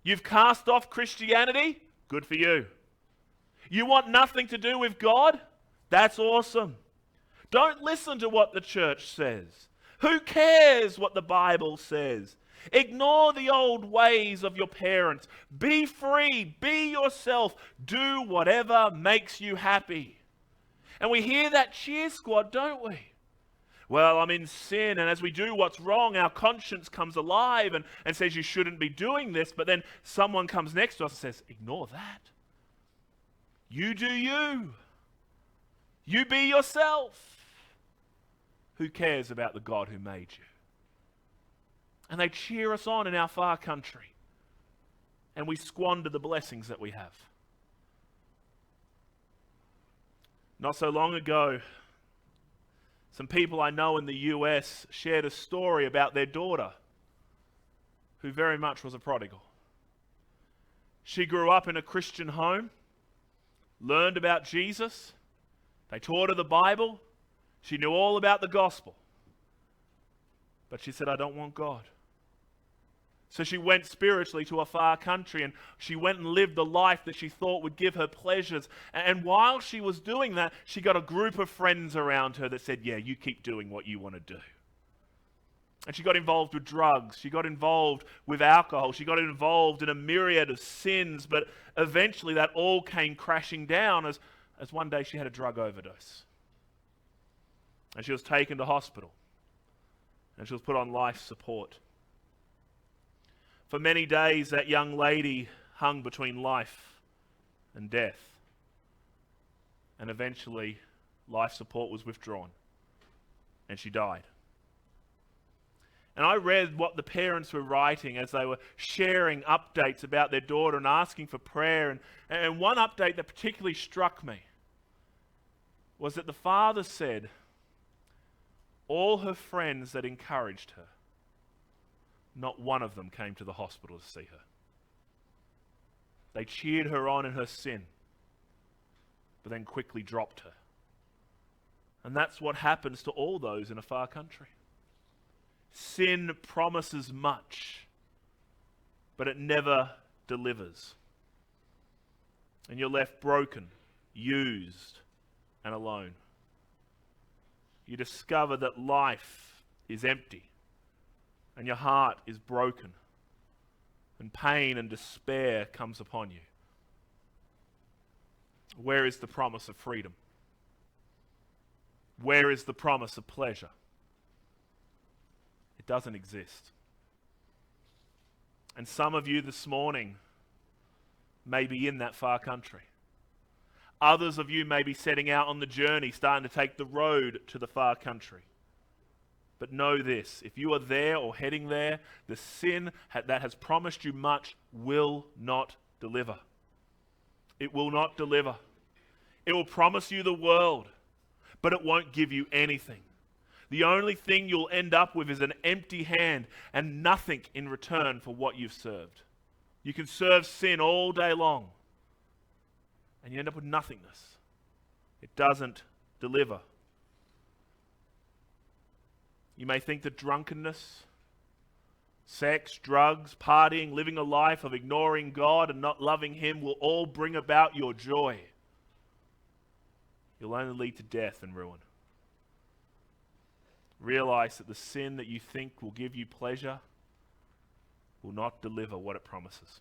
You've cast off Christianity? Good for you. You want nothing to do with God? That's awesome. Don't listen to what the church says. Who cares what the Bible says? Ignore the old ways of your parents. Be free. Be yourself. Do whatever makes you happy. And we hear that cheer squad, don't we? Well, I'm in sin, and as we do what's wrong, our conscience comes alive and says you shouldn't be doing this, but then someone comes next to us and says, ignore that. You do you. You be yourself. Who cares about the God who made you? And they cheer us on in our far country. And we squander the blessings that we have. Not so long ago, some people I know in the US shared a story about their daughter, who very much was a prodigal. She grew up in a Christian home, learned about Jesus, they taught her the Bible, she knew all about the gospel. But she said, I don't want God. So she went spiritually to a far country, and she went and lived the life that she thought would give her pleasures. And while she was doing that, she got a group of friends around her that said, yeah, you keep doing what you want to do. And she got involved with drugs. She got involved with alcohol. She got involved in a myriad of sins. But eventually that all came crashing down as one day she had a drug overdose. And she was taken to hospital. And she was put on life support. For many days, that young lady hung between life and death. And eventually, life support was withdrawn. And she died. And I read what the parents were writing as they were sharing updates about their daughter and asking for prayer. And one update that particularly struck me was that the father said all her friends that encouraged her, not one of them came to the hospital to see her. They cheered her on in her sin, but then quickly dropped her. And that's what happens to all those in a far country. Sin promises much, but it never delivers. And you're left broken, used, and alone. You discover that life is empty. And your heart is broken, and pain and despair comes upon you. Where is the promise of freedom? Where is the promise of pleasure? It doesn't exist. And some of you this morning may be in that far country. Others of you may be setting out on the journey, starting to take the road to the far country. But know this, if you are there or heading there, the sin that has promised you much will not deliver. It will not deliver. It will promise you the world, but it won't give you anything. The only thing you'll end up with is an empty hand and nothing in return for what you've served. You can serve sin all day long, and you end up with nothingness. It doesn't deliver. You may think that drunkenness, sex, drugs, partying, living a life of ignoring God and not loving Him will all bring about your joy. You'll only lead to death and ruin. Realize that the sin that you think will give you pleasure will not deliver what it promises.